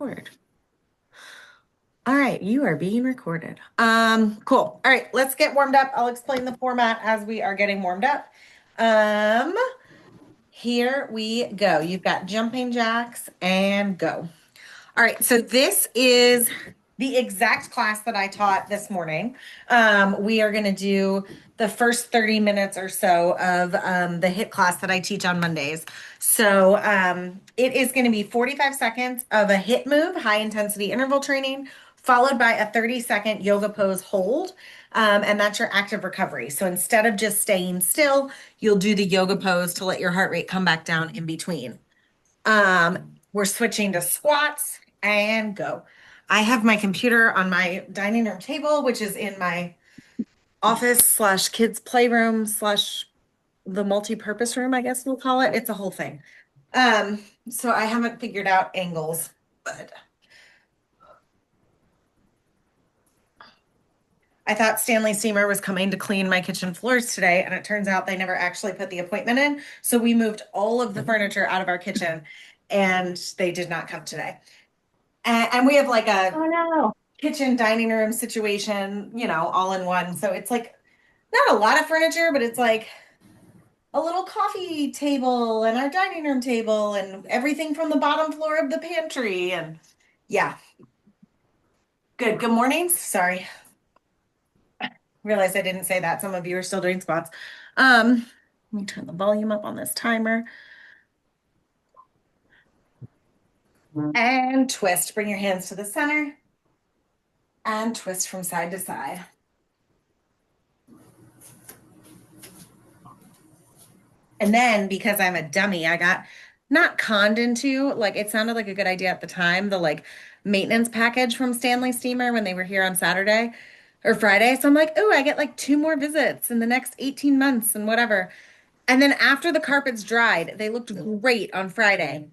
record. All right, you are being recorded. Cool. All right, let's get warmed up. I'll explain the format as we are getting warmed up. Here we go. You've got jumping jacks and go. All right, so this is the exact class that I taught this morning. We are going to do the first 30 minutes or so of the HIIT class that I teach on Mondays. So it is going to be 45 seconds of a HIIT move, high intensity interval training, followed by a 30-second yoga pose hold. And that's your active recovery. So instead of just staying still, you'll do the yoga pose to let your heart rate come back down in between. We're switching to squats and go. I have my computer on my dining room table, which is in my office slash kids playroom slash the multi-purpose room, I guess we'll call it. It's a whole thing. So I haven't figured out angles, but I thought Stanley Steamer was coming to clean my kitchen floors today, and it turns out they never actually put the appointment in. So we moved all of the furniture out of our kitchen, and they did not come today. And we have like a Oh no. kitchen dining room situation, all in one. So it's like not a lot of furniture, but it's like a little coffee table and our dining room table and everything from the bottom floor of the pantry. And yeah, good. Good morning. Sorry. Realized I didn't say that. Some of you are still doing squats. Let me turn the volume up on this timer. And twist. Bring your hands to the center and twist from side to side. And then because I'm a dummy, I got not conned into, like, it sounded like a good idea at the time, the like maintenance package from Stanley Steamer when they were here on Saturday or Friday. So I'm like, oh, I get like 2 more visits in the next 18 months and whatever. And then after the carpets dried, they looked great on Friday.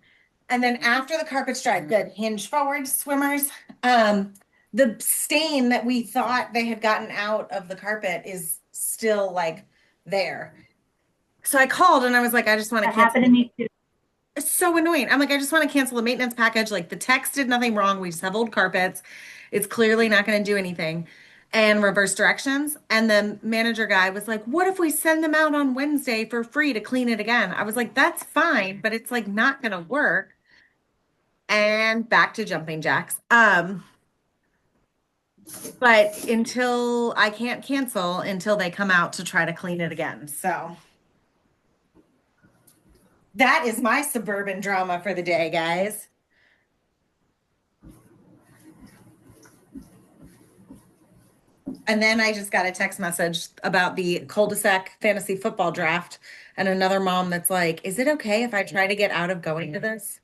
And then after the carpets dried, good, hinge forward, swimmers. The stain that we thought they had gotten out of the carpet is still like there. So I called and I was like, I just want to That cancel. happened to me too. It's so annoying. I'm like, I just want to cancel the maintenance package. Like the text did nothing wrong. We just have old carpets. It's clearly not going to do anything. And reverse directions. And the manager guy was like, what if we send them out on Wednesday for free to clean it again? I was like, that's fine, but it's like not going to work. And back to jumping jacks. But until I can't cancel until they come out to try to clean it again. So that is my suburban drama for the day, guys. And then I just got a text message about the cul-de-sac fantasy football draft and another mom that's like, is it okay if I try to get out of going to this?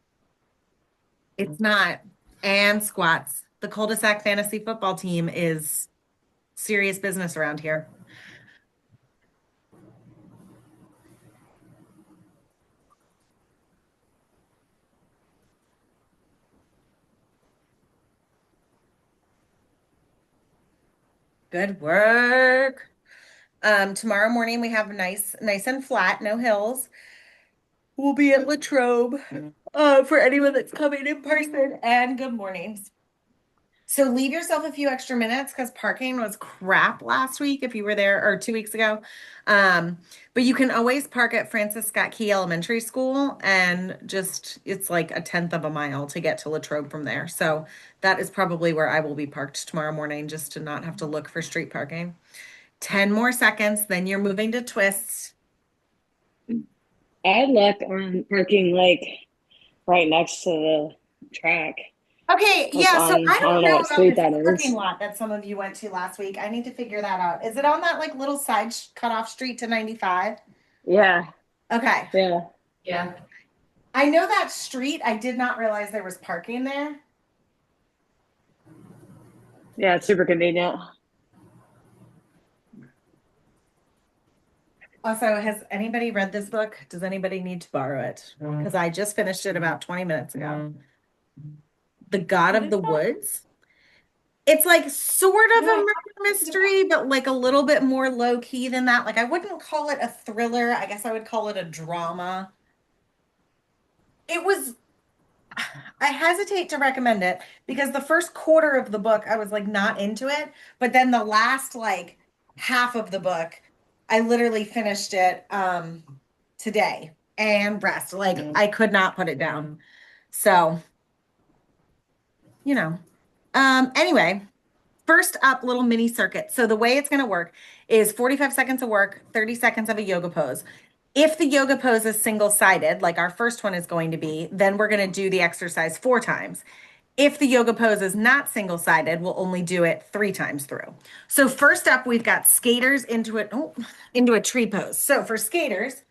It's not. And squats. The cul-de-sac fantasy football team is serious business around here. Good work. Tomorrow morning we have nice and flat, no hills. We'll be at Latrobe for anyone that's coming in person. And good mornings. So leave yourself a few extra minutes because parking was crap last week if you were there or 2 weeks ago. But you can always park at Francis Scott Key Elementary School and just it's like a tenth of a mile to get to Latrobe from there. So that is probably where I will be parked tomorrow morning just to not have to look for street parking. 10 more seconds, then you're moving to twists. I had luck on parking like right next to the track. Okay, Like yeah, so on, I I don't don't know know what about street this that parking is. lot that some of you went to last week. I need to figure that out. Is it on that like little side cut off street to 95? Yeah, Okay. yeah, Yeah. I know that street. I did not realize there was parking there. yeah. It's super convenient. Also, has anybody read this book? Does anybody need to borrow it? Because I just finished it about 20 minutes ago. The God What of is the that? Woods. It's like sort of a Yeah, murder mystery, but like a little bit more low key than that. Like I wouldn't call it a thriller. I guess I would call it a drama. It was I hesitate to recommend it because the first quarter of the book I was like not into it, but then the last like half of the book I literally finished it today and rest. Like I could not put it down. So, you know. Anyway, first up, little mini circuit. So the way it's going to work is 45 seconds of work, 30 seconds of a yoga pose. If the yoga pose is single-sided, like our first one is going to be, then we're going to do the exercise 4 times. If the yoga pose is not single-sided, we'll only do it 3 times through. So first up, we've got skaters into a tree pose. So for skaters,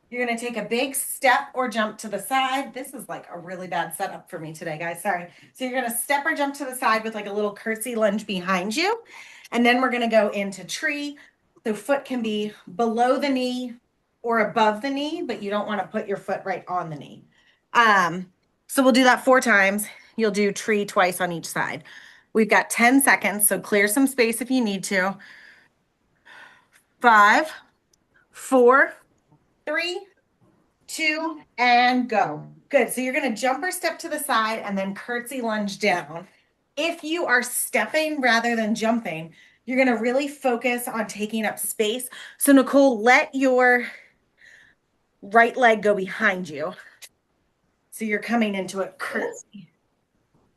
you're going to take a big step or jump to the side. This is like a really bad setup for me today, guys. Sorry. So you're going to step or jump to the side with like a little curtsy lunge behind you. And then we're going to go into tree. The foot can be below the knee or above the knee, but you don't want to put your foot right on the knee. So we'll do that 4 times. You'll do tree twice on each side. We've got 10 seconds, so clear some space if you need to. 5, 4, 3, 2, and go. Good. So you're going to jump or step to the side and then curtsy lunge down. If you are stepping rather than jumping, you're going to really focus on taking up space. So Nicole, let your right leg go behind you. So you're coming into a curtsy.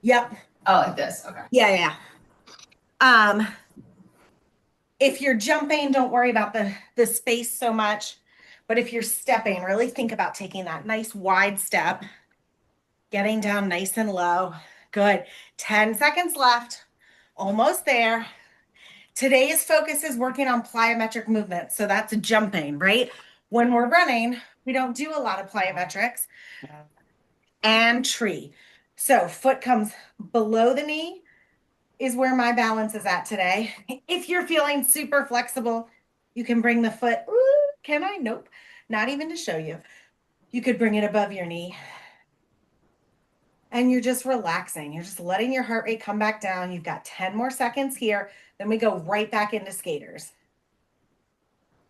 Yep. Oh, like this. Okay. Yeah. If you're jumping, don't worry about the space so much. But if you're stepping, really think about taking that nice wide step, getting down nice and low. Good. 10 seconds left. Almost there. Today's focus is working on plyometric movement. So that's jumping, right? When we're running, we don't do a lot of plyometrics. And tree. So foot comes below the knee is where my balance is at today. If you're feeling super flexible, you can bring the foot. Ooh, can I? Nope. Not even to show you. You could bring it above your knee. And you're just relaxing. You're just letting your heart rate come back down. You've got 10 more seconds here. Then we go right back into skaters.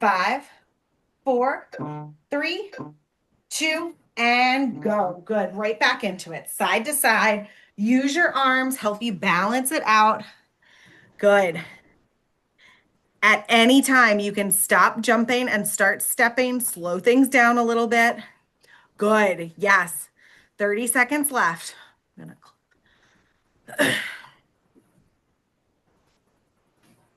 5, 4, 3, 2, and go. Good. Right back into it. Side to side. Use your arms. Help you balance it out. Good. At any time, you can stop jumping and start stepping. Slow things down a little bit. Good. Yes. 30 seconds left.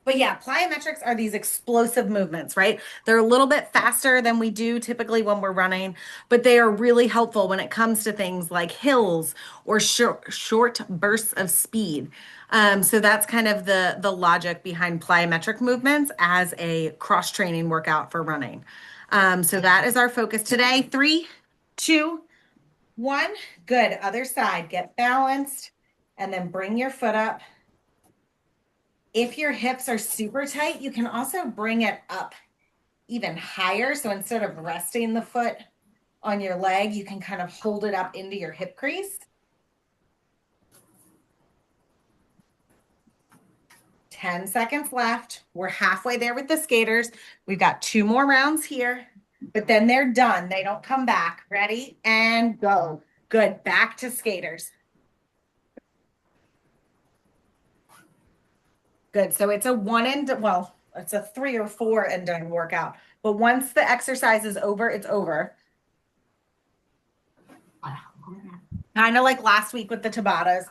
But yeah, plyometrics are these explosive movements, right? They're a little bit faster than we do typically when we're running, but they are really helpful when it comes to things like hills or short bursts of speed. So that's kind of the logic behind plyometric movements as a cross training workout for running. So that is our focus today. 3, 2, 1. Good. Other side. Get balanced and then bring your foot up. If your hips are super tight, you can also bring it up even higher. So instead of resting the foot on your leg, you can kind of hold it up into your hip crease. 10 seconds left. We're halfway there with the skaters. We've got 2 more rounds here, but then they're done. They don't come back. Ready and go. Good. Back to skaters. Good. So it's a it's a 3 or 4 and done workout. But once the exercise is over, it's over. Kind of like last week with the Tabatas,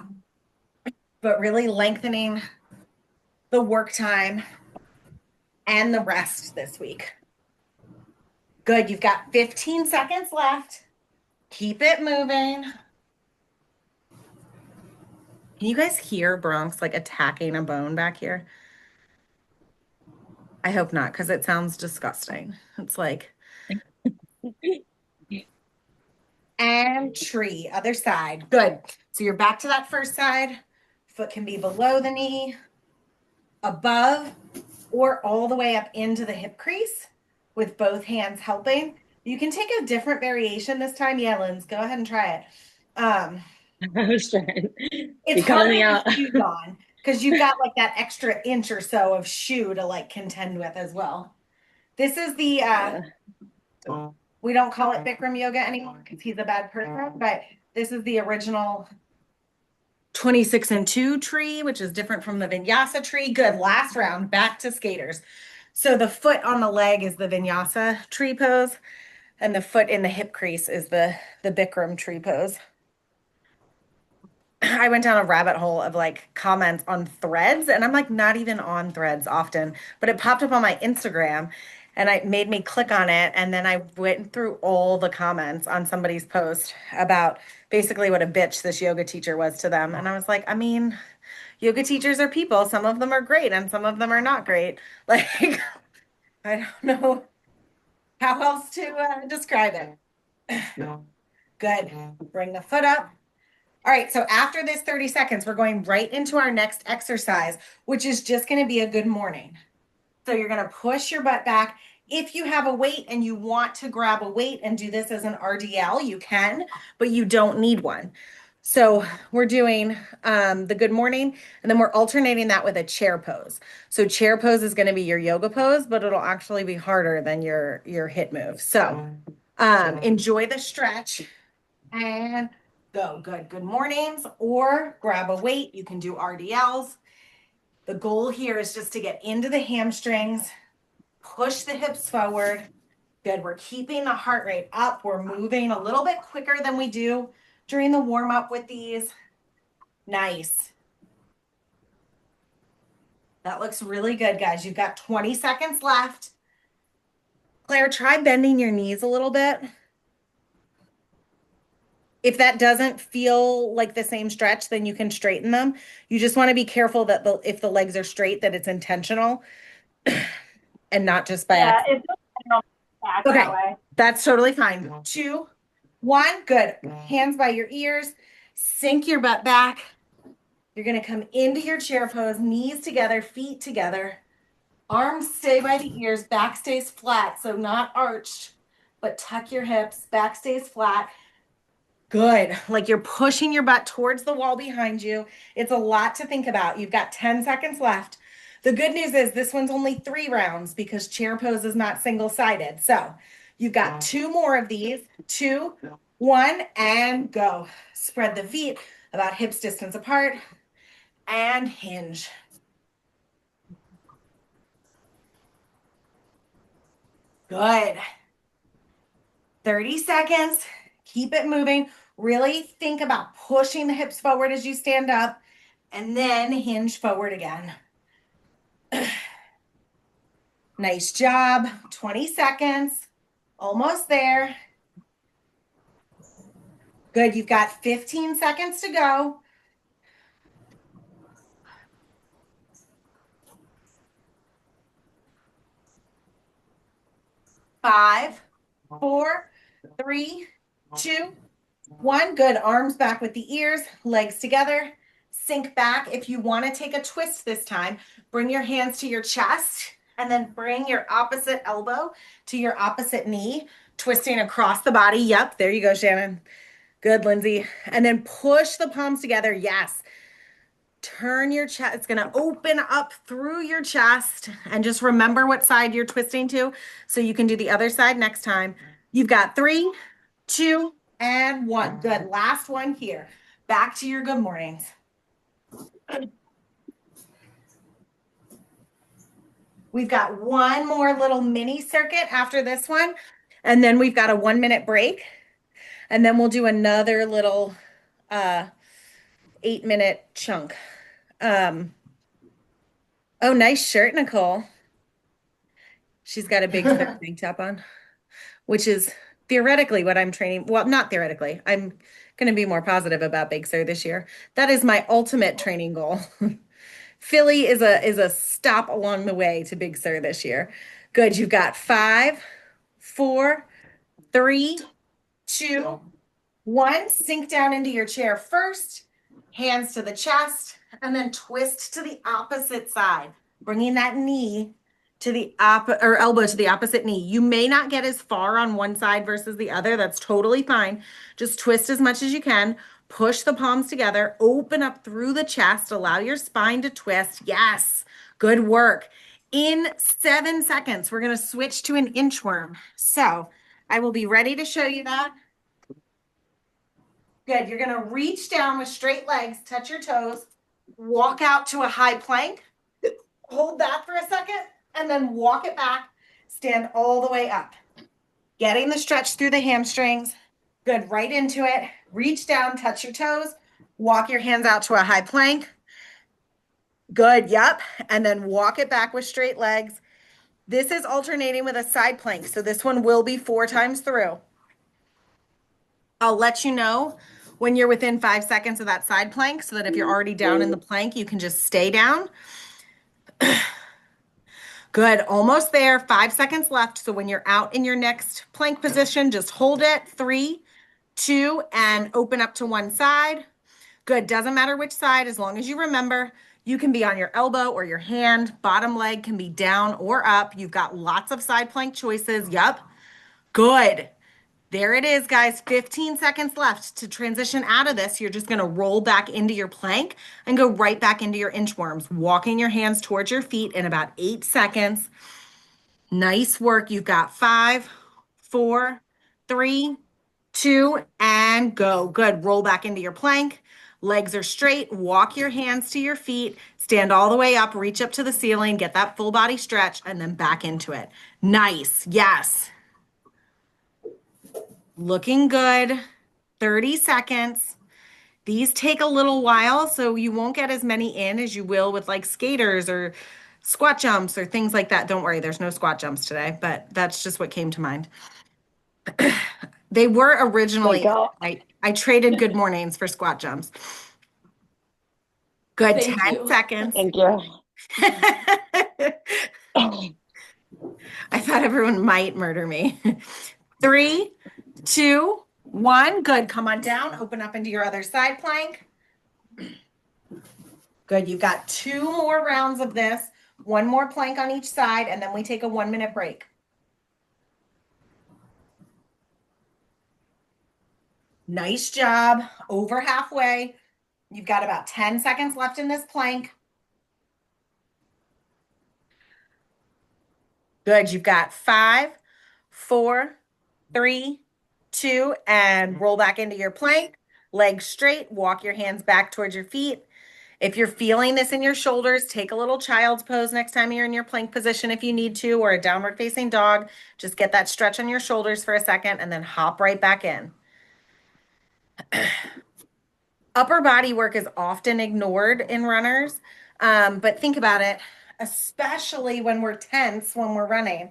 but really lengthening the work time and the rest this week. Good. You've got 15 seconds left. Keep it moving. Can you guys hear Bronx like attacking a bone back here? I hope not, because it sounds disgusting. It's like, and tree, other side. Good. So you're back to that first side. Foot can be below the knee, above, or all the way up into the hip crease with both hands helping. You can take a different variation this time. Yeah, Linz, go ahead and try it. I was trying. It's You calling hard me with out? the shoes on because you've got like that extra inch or so of shoe to like contend with as well. This is the We don't call it Bikram yoga anymore because he's a bad person, but this is the original 26 and 2 tree, which is different from the vinyasa tree. Good. Last round, back to skaters. So the foot on the leg is the vinyasa tree pose, and the foot in the hip crease is the Bikram tree pose. I went down a rabbit hole of like comments on Threads, and I'm like not even on Threads often, but it popped up on my Instagram and it made me click on it. And then I went through all the comments on somebody's post about basically what a bitch this yoga teacher was to them. And I was like, I mean, yoga teachers are people. Some of them are great and some of them are not great. Like, I don't know how else to describe it. Good. Bring the foot up. All right, so after this 30 seconds, we're going right into our next exercise, which is just going to be a good morning. So you're going to push your butt back. If you have a weight and you want to grab a weight and do this as an RDL, you can, but you don't need one. So we're doing the good morning, and then we're alternating that with a chair pose. So chair pose is going to be your yoga pose, but it'll actually be harder than your hit move. So enjoy the stretch and go. Good. Good mornings, or grab a weight. You can do RDLs. The goal here is just to get into the hamstrings, push the hips forward. Good. We're keeping the heart rate up. We're moving a little bit quicker than we do during the warm up with these. Nice. That looks really good, guys. You've got 20 seconds left. Claire, try bending your knees a little bit. If that doesn't feel like the same stretch, then you can straighten them. You just want to be careful that if the legs are straight, that it's intentional and not just by accident. Okay, that way. That's totally fine. 2, 1, good. Hands by your ears, sink your butt back. You're going to come into your chair pose, knees together, feet together. Arms stay by the ears, back stays flat, so not arched, but tuck your hips, back stays flat. Good. Like you're pushing your butt towards the wall behind you. It's a lot to think about. You've got 10 seconds left. The good news is this one's only 3 rounds because chair pose is not single-sided. So you've got 2 more of these. 2, 1, and go. Spread the feet about hips distance apart and hinge. Good. 30 seconds. Keep it moving. Really think about pushing the hips forward as you stand up and then hinge forward again. Nice job. 20 seconds. Almost there. Good. You've got 15 seconds to go. 5, 4, 3, 2, 1. Good. Arms back with the ears, legs together. Sink back. If you want to take a twist this time, bring your hands to your chest and then bring your opposite elbow to your opposite knee, twisting across the body. Yep. There you go, Shannon. Good, Lindsay. And then push the palms together. Yes. Turn your chest. It's going to open up through your chest, and just remember what side you're twisting to so you can do the other side next time. You've got 3, 2, and 1. Good. Last one here. Back to your good mornings. We've got one more little mini circuit after this one, and then we've got a 1-minute break, and then we'll do another little 8-minute chunk. Oh, nice shirt, Nicole. She's got a big tank top on, which is theoretically what I'm training. Well, not theoretically. I'm going to be more positive about Big Sur this year. That is my ultimate training goal. Philly is a stop along the way to Big Sur this year. Good. You've got 5, 4, 3, 2, 1. Sink down into your chair first. Hands to the chest, and then twist to the opposite side, bringing that knee to the elbow to the opposite knee. You may not get as far on one side versus the other. That's totally fine. Just twist as much as you can. Push the palms together, open up through the chest, allow your spine to twist. Yes, good work. In 7 seconds, we're going to switch to an inchworm. So I will be ready to show you that. Good. You're going to reach down with straight legs, touch your toes, walk out to a high plank, hold that for a second, and then walk it back, stand all the way up. Getting the stretch through the hamstrings. Good. Right into it. Reach down, touch your toes, walk your hands out to a high plank. Good. Yep. And then walk it back with straight legs. This is alternating with a side plank. So this one will be 4 times through. I'll let you know when you're within 5 seconds of that side plank so that if you're already down in the plank, you can just stay down. Good, almost there. 5 seconds left. So when you're out in your next plank position, just hold it. 3, 2, and open up to one side. Good, doesn't matter which side, as long as you remember, you can be on your elbow or your hand. Bottom leg can be down or up. You've got lots of side plank choices. Yep, good. There it is, guys. 15 seconds left to transition out of this. You're just going to roll back into your plank and go right back into your inchworms, walking your hands towards your feet in about 8 seconds. Nice work. You've got 5, 4, 3, 2, and go. Good. Roll back into your plank. Legs are straight. Walk your hands to your feet. Stand all the way up. Reach up to the ceiling. Get that full body stretch and then back into it. Nice. Yes. Looking good. 30 seconds. These take a little while, so you won't get as many in as you will with like skaters or squat jumps or things like that. Don't worry, there's no squat jumps today, but that's just what came to mind. They were originally, I traded good mornings for squat jumps. Good, Thank 10 you. seconds. Thank you. I thought everyone might murder me. 3, 2, 1. Good. Come on down. Open up into your other side plank. Good. You've got 2 more rounds of this. 1 more plank on each side, and then we take a 1-minute break. Nice job. Over halfway. You've got about 10 seconds left in this plank. Good. You've got 5, 4, 3, 2, and roll back into your plank. Legs straight. Walk your hands back towards your feet. If you're feeling this in your shoulders, take a little child's pose next time you're in your plank position if you need to, or a downward facing dog. Just get that stretch on your shoulders for a second and then hop right back in. Upper body work is often ignored in runners, but think about it, especially when we're tense, when we're running.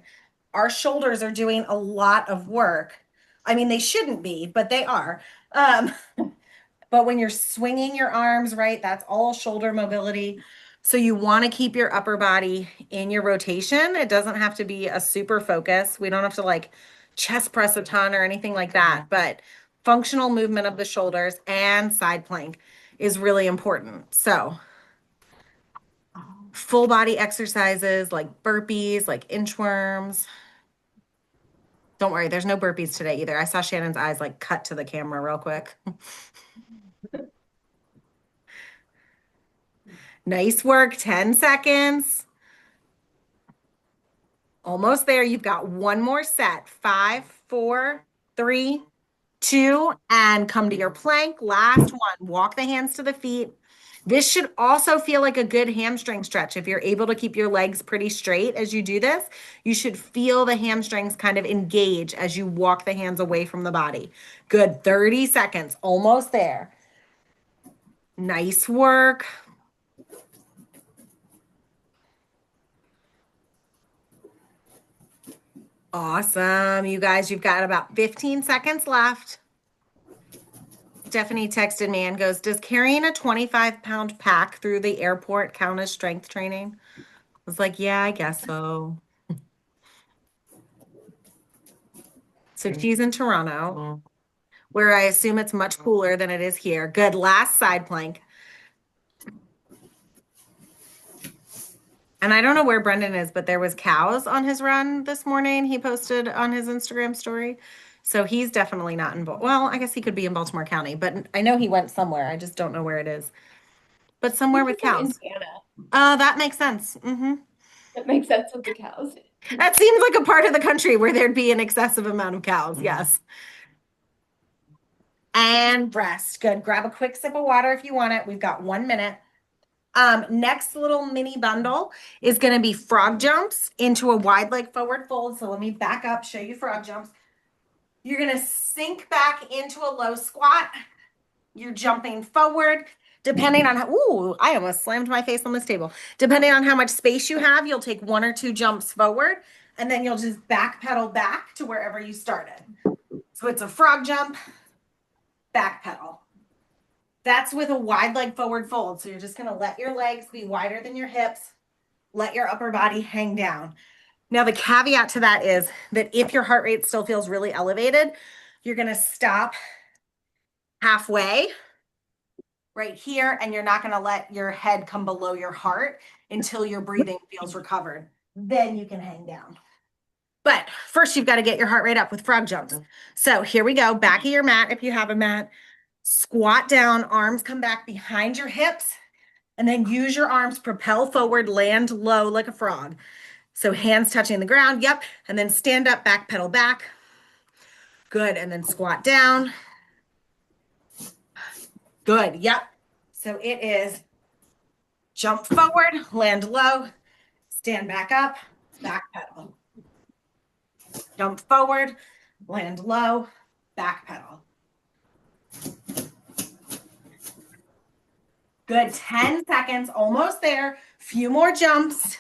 Our shoulders are doing a lot of work. I mean, they shouldn't be, but they are. But when you're swinging your arms, right, that's all shoulder mobility. So you want to keep your upper body in your rotation. It doesn't have to be a super focus. We don't have to like chest press a ton or anything like that, but functional movement of the shoulders and side plank is really important. So full body exercises like burpees, like inchworms. Don't worry, there's no burpees today either. I saw Shannon's eyes like cut to the camera real quick. Nice work, 10 seconds. Almost there. You've got 1 more set. 5, 4, 3, 2, and come to your plank. Last one. Walk the hands to the feet. This should also feel like a good hamstring stretch. If you're able to keep your legs pretty straight as you do this, you should feel the hamstrings kind of engage as you walk the hands away from the body. Good. 30 seconds. Almost there. Nice work. Awesome. You guys, you've got about 15 seconds left. Stephanie texted me and goes, does carrying a 25-pound pack through the airport count as strength training? I was like, yeah, I guess so. So she's in Toronto, where I assume it's much cooler than it is here. Good. Last side plank. And I don't know where Brendan is, but there was cows on his run this morning. He posted on his Instagram story. So he's definitely not in, well, I guess he could be in Baltimore County, but I know he went somewhere. I just don't know where it is. But somewhere with cows. Indiana. That makes sense. Mm-hmm. That makes sense with the cows. That seems like a part of the country where there'd be an excessive amount of cows. Yes. And breast. Good. Grab a quick sip of water if you want it. We've got 1 minute. Next little mini bundle is going to be frog jumps into a wide leg forward fold. So let me back up, show you frog jumps. You're going to sink back into a low squat. You're jumping forward. Depending on how, ooh, I almost slammed my face on this table. Depending on how much space you have, you'll take 1 or 2 jumps forward, and then you'll just back pedal back to wherever you started. So it's a frog jump, back pedal. That's with a wide leg forward fold. So you're just going to let your legs be wider than your hips, let your upper body hang down. Now, the caveat to that is that if your heart rate still feels really elevated, you're going to stop halfway right here, and you're not going to let your head come below your heart until your breathing feels recovered. Then you can hang down. But first, you've got to get your heart rate up with frog jumps. So here we go. Back of your mat, if you have a mat, squat down, arms come back behind your hips, and then use your arms, propel forward, land low like a frog. So hands touching the ground. Yep. And then stand up, back pedal back. Good. And then squat down. Good. Yep. So it is jump forward, land low, stand back up, back pedal. Jump forward, land low, back pedal. Good. 10 seconds, almost there. Few more jumps.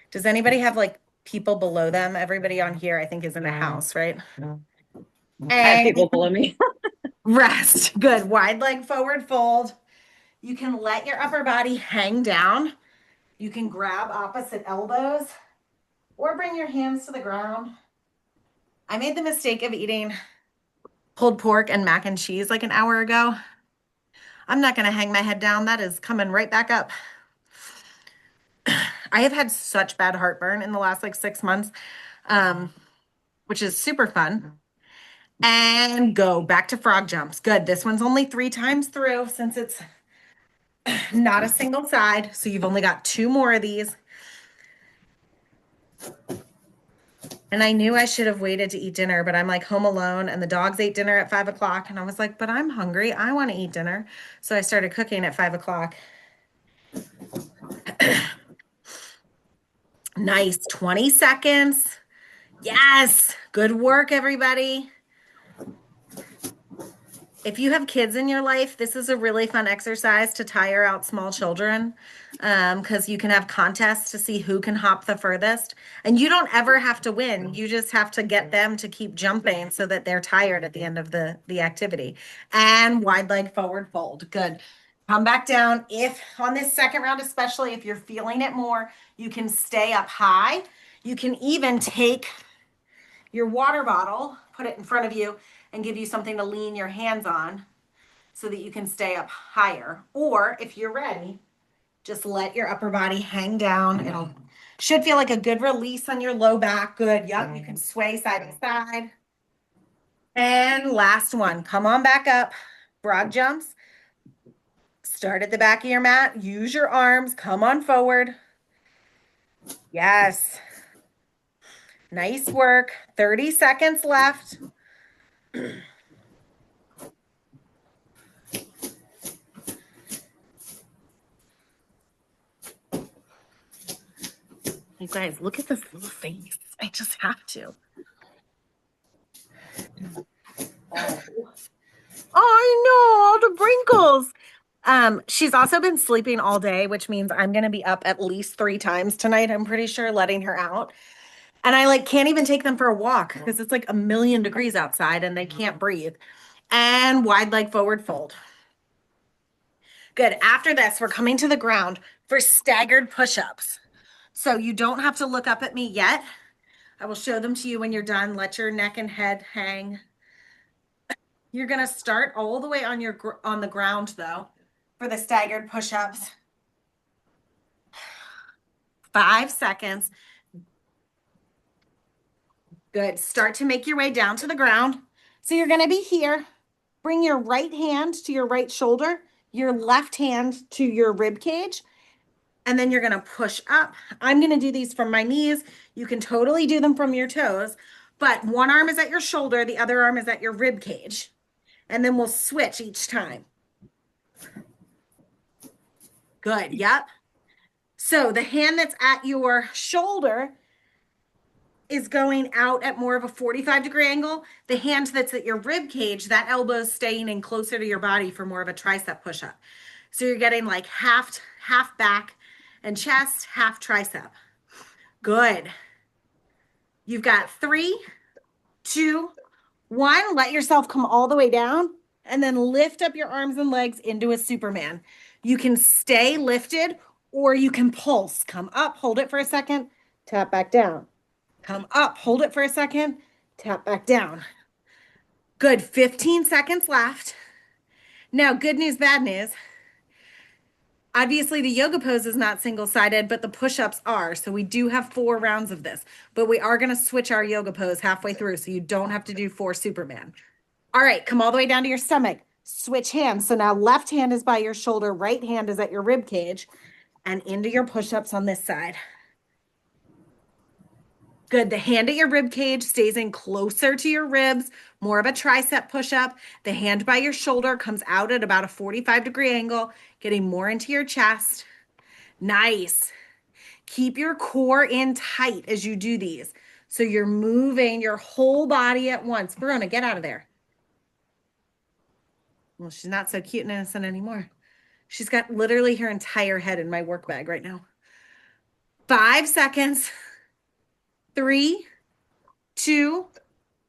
Does anybody have like people below them? Everybody on here, I think, is in a house, right? I have people below me. Rest. Good. Wide leg forward fold. You can let your upper body hang down. You can grab opposite elbows or bring your hands to the ground. I made the mistake of eating pulled pork and mac and cheese like an hour ago. I'm not going to hang my head down. That is coming right back up. I have had such bad heartburn in the last like 6 months, which is super fun. And go back to frog jumps. Good. This one's only 3 times through since it's not a single side. So you've only got 2 more of these. And I knew I should have waited to eat dinner, but I'm like home alone and the dogs ate dinner at 5 o'clock. And I was like, but I'm hungry. I want to eat dinner. So I started cooking at 5 o'clock. Nice. 20 seconds. Yes. Good work, everybody. If you have kids in your life, this is a really fun exercise to tire out small children, because you can have contests to see who can hop the furthest. And you don't ever have to win. You just have to get them to keep jumping so that they're tired at the end of the activity. And wide leg forward fold. Good. Come back down. If on this second round, especially if you're feeling it more, you can stay up high. You can even take your water bottle, put it in front of you, and give you something to lean your hands on so that you can stay up higher. Or if you're ready, just let your upper body hang down. It'll should feel like a good release on your low back. Good. Yep. You can sway side to side. And last one. Come on back up. Frog jumps. Start at the back of your mat. Use your arms. Come on forward. Yes. Nice work. 30 seconds left. You guys, look at this little face. I just have to. Oh, I know, all the wrinkles. She's also been sleeping all day, which means I'm gonna be up at least 3 times tonight. I'm pretty sure, letting her out. And I like can't even take them for a walk because it's like 1,000,000 degrees outside and they can't breathe. And wide leg forward fold. Good. After this, we're coming to the ground for staggered push-ups. So you don't have to look up at me yet. I will show them to you when you're done. Let your neck and head hang. You're going to start all the way on the ground though for the staggered push-ups. 5 seconds. Good. Start to make your way down to the ground. So you're going to be here. Bring your right hand to your right shoulder, your left hand to your rib cage, and then you're going to push up. I'm going to do these from my knees. You can totally do them from your toes, but one arm is at your shoulder, the other arm is at your rib cage. And then we'll switch each time. Good. Yep. So the hand that's at your shoulder is going out at more of a 45-degree angle. The hand that's at your rib cage, that elbow is staying in closer to your body for more of a tricep push-up. So you're getting like half back and chest, half tricep. Good. You've got 3, 2, 1. Let yourself come all the way down and then lift up your arms and legs into a Superman. You can stay lifted or you can pulse. Come up, hold it for a second, tap back down. Come up, hold it for a second, tap back down. Good, 15 seconds left. Now, good news, bad news. Obviously, the yoga pose is not single-sided, but the push-ups are. So we do have 4 rounds of this, but we are going to switch our yoga pose halfway through, so you don't have to do 4 Superman. All right, come all the way down to your stomach. Switch hands. So now left hand is by your shoulder, right hand is at your rib cage, and into your push-ups on this side. Good. The hand at your rib cage stays in closer to your ribs, more of a tricep push-up. The hand by your shoulder comes out at about a 45-degree angle, getting more into your chest. Nice. Keep your core in tight as you do these. So you're moving your whole body at once. Verona, get out of there. Well, she's not so cute and innocent anymore. She's got literally her entire head in my work bag right now. 5 seconds. 3, 2,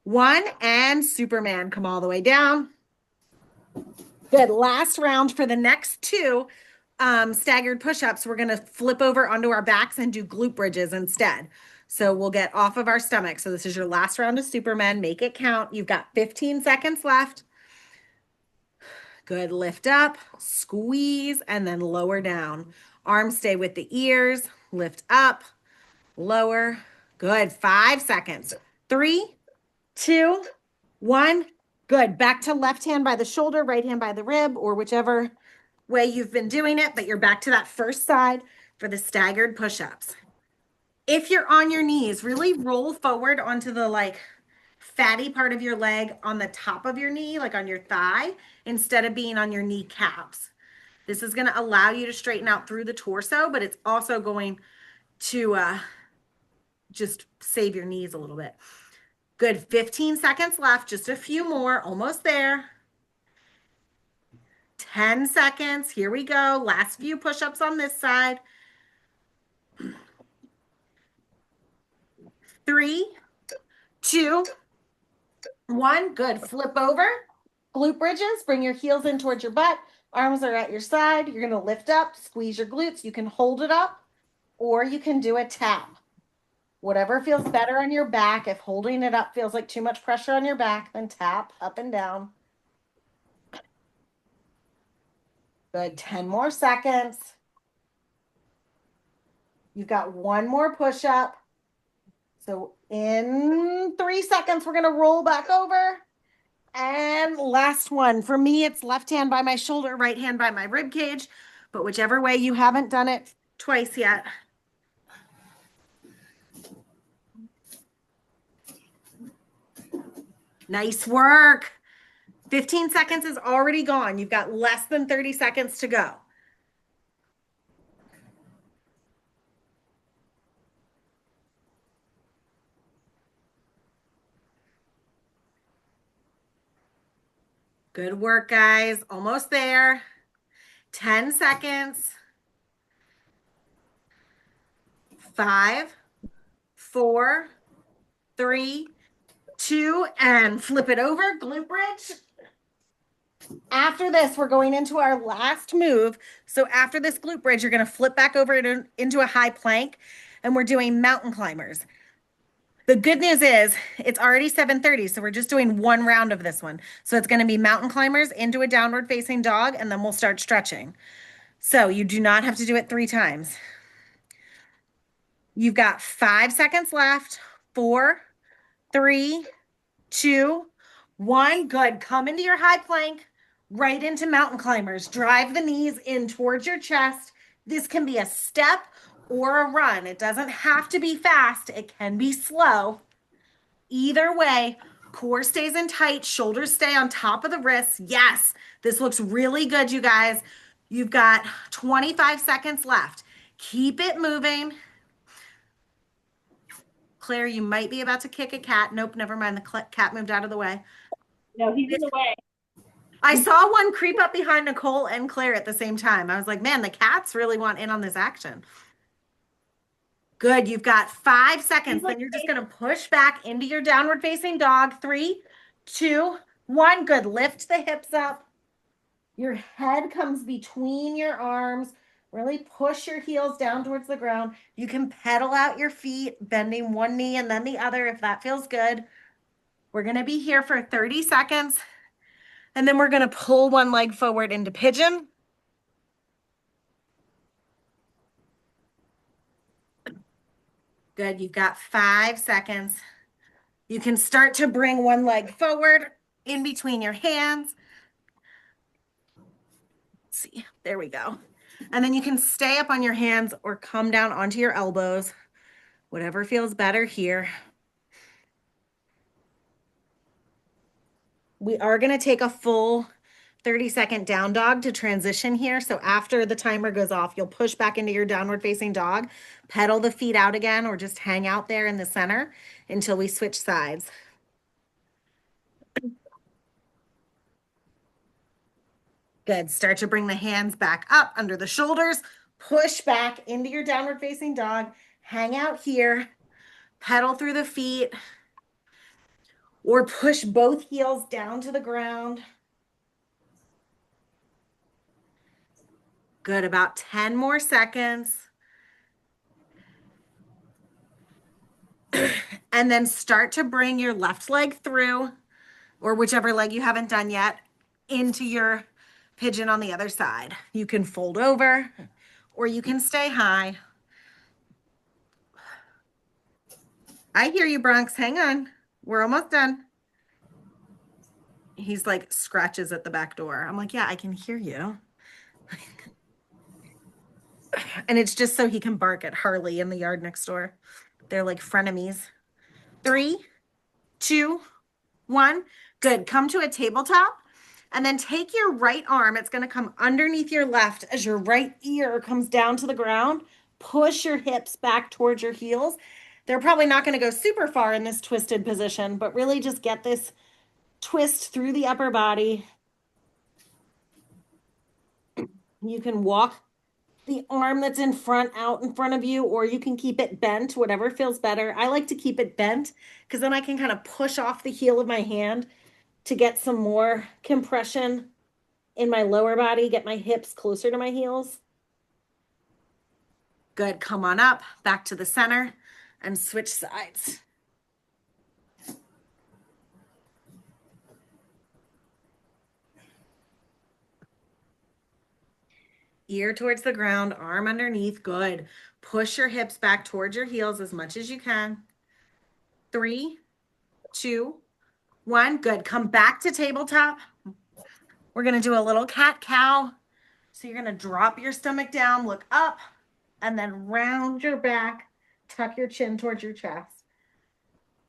1, and Superman. Come all the way down. Good. Last round for the next 2 staggered push-ups. We're going to flip over onto our backs and do glute bridges instead. So we'll get off of our stomach. So this is your last round of Superman. Make it count. You've got 15 seconds left. Good. Lift up, squeeze, and then lower down. Arms stay with the ears. Lift up, lower. Good. 5 seconds. 3, 2, 1. Good. Back to left hand by the shoulder, right hand by the rib, or whichever way you've been doing it, but you're back to that first side for the staggered push-ups. If you're on your knees, really roll forward onto the like fatty part of your leg on the top of your knee, like on your thigh, instead of being on your kneecaps. This is going to allow you to straighten out through the torso, but it's also going to just save your knees a little bit. Good. 15 seconds left. Just a few more. Almost there. 10 seconds. Here we go. Last few push-ups on this side. 3, 2, 1. Good. Flip over. Glute bridges. Bring your heels in towards your butt. Arms are at your side. You're going to lift up, squeeze your glutes. You can hold it up or you can do a tap. Whatever feels better on your back. If holding it up feels like too much pressure on your back, then tap up and down. Good. 10 more seconds. You've got 1 more push-up. So in 3 seconds, we're going to roll back over. And last one. For me, it's left hand by my shoulder, right hand by my rib cage. But whichever way, you haven't done it twice yet. Nice work. 15 seconds is already gone. You've got less than 30 seconds to go. Good work, guys. Almost there. 10 seconds. 5, 4, 3, 2, and flip it over. Glute bridge. After this, we're going into our last move. So after this glute bridge, you're going to flip back over into a high plank, and we're doing mountain climbers. The good news is it's already 7:30, so we're just doing 1 round of this one. So it's going to be mountain climbers into a downward facing dog, and then we'll start stretching. So you do not have to do it 3 times. You've got 5 seconds left. 4, 3, 2, 1. Good. Come into your high plank, right into mountain climbers. Drive the knees in towards your chest. This can be a step or a run. It doesn't have to be fast. It can be slow. Either way, core stays in tight, shoulders stay on top of the wrists. Yes, this looks really good, you guys. You've got 25 seconds left. Keep it moving. Claire, you might be about to kick a cat. Nope, never mind. The cat moved out of the way. No, he's in the way. I saw one creep up behind Nicole and Claire at the same time. I was like, man, the cats really want in on this action. Good. You've got 5 seconds. Then you're just going to push back into your downward facing dog. 3, 2, 1. Good. Lift the hips up. Your head comes between your arms. Really push your heels down towards the ground. You can pedal out your feet, bending one knee and then the other if that feels good. We're going to be here for 30 seconds. And then we're going to pull one leg forward into pigeon. Good. You've got 5 seconds. You can start to bring one leg forward in between your hands. Let's see. There we go. And then you can stay up on your hands or come down onto your elbows. Whatever feels better here. We are going to take a full 30-second down dog to transition here. So after the timer goes off, you'll push back into your downward facing dog, pedal the feet out again, or just hang out there in the center until we switch sides. Good. Start to bring the hands back up under the shoulders, push back into your downward facing dog, hang out here, pedal through the feet, or push both heels down to the ground. Good. About 10 more seconds. And then start to bring your left leg through, or whichever leg you haven't done yet, into your pigeon on the other side. You can fold over or you can stay high. I hear you, Bronx. Hang on. We're almost done. He's like scratches at the back door. I'm like, yeah, I can hear you. And it's just so he can bark at Harley in the yard next door. They're like frenemies. 3, 2, 1. Good. Come to a tabletop and then take your right arm. It's going to come underneath your left as your right ear comes down to the ground. Push your hips back towards your heels. They're probably not going to go super far in this twisted position, but really just get this twist through the upper body. You can walk the arm that's in front out in front of you, or you can keep it bent, whatever feels better. I like to keep it bent because then I can kind of push off the heel of my hand to get some more compression in my lower body, get my hips closer to my heels. Good. Come on up, back to the center, and switch sides. Ear towards the ground, arm underneath. Good. Push your hips back towards your heels as much as you can. 3, 2, 1. Good. Come back to tabletop. We're going to do a little cat-cow. So you're going to drop your stomach down, look up, and then round your back, tuck your chin towards your chest.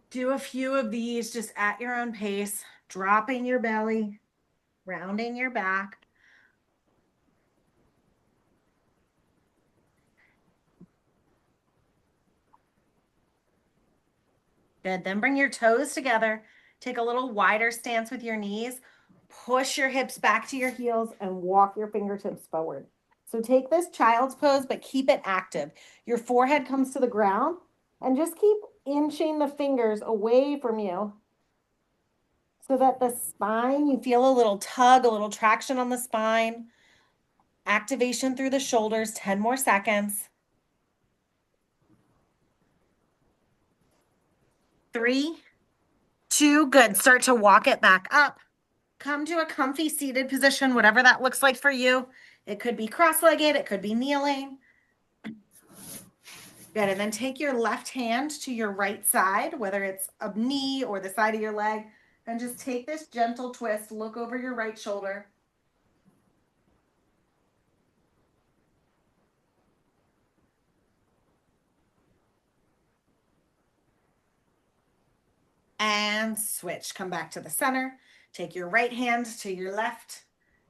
Do a few of these just at your own pace, dropping your belly, rounding your back. Good. Then bring your toes together. Take a little wider stance with your knees. Push your hips back to your heels and walk your fingertips forward. So take this child's pose, but keep it active. Your forehead comes to the ground and just keep inching the fingers away from you so that the spine, you feel a little tug, a little traction on the spine. Activation through the shoulders, 10 more seconds. 3, 2, good. Start to walk it back up. Come to a comfy seated position, whatever that looks like for you. It could be cross-legged, it could be kneeling. Good, and then take your left hand to your right side, whether it's a knee or the side of your leg, and just take this gentle twist, look over your right shoulder. and switch. Come back to the center. Take your right hand to your left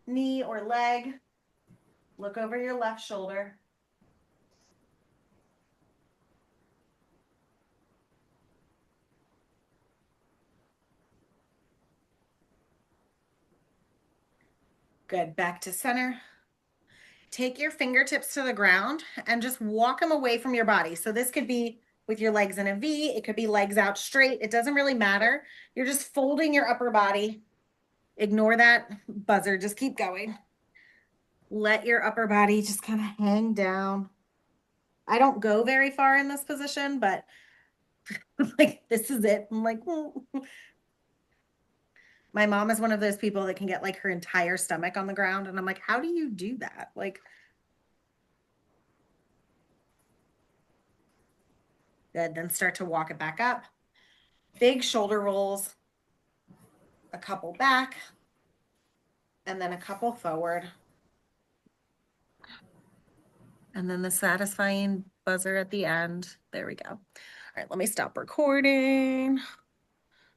knee or leg. Look over your left shoulder. Good. Back to center. Take your fingertips to the ground and just walk them away from your body. So this could be with your legs in a V. It could be legs out straight. It doesn't really matter. You're just folding your upper body. Ignore that buzzer. Just keep going. Let your upper body just kind of hang down. I don't go very far in this position, but like this is it. I'm like, my mom is one of those people that can get like her entire stomach on the ground. And I'm like, how do you do that? Like, good. Then start to walk it back up. Big shoulder rolls, a couple back, and then a couple forward. And then the satisfying buzzer at the end. There we go. All right, let me stop recording.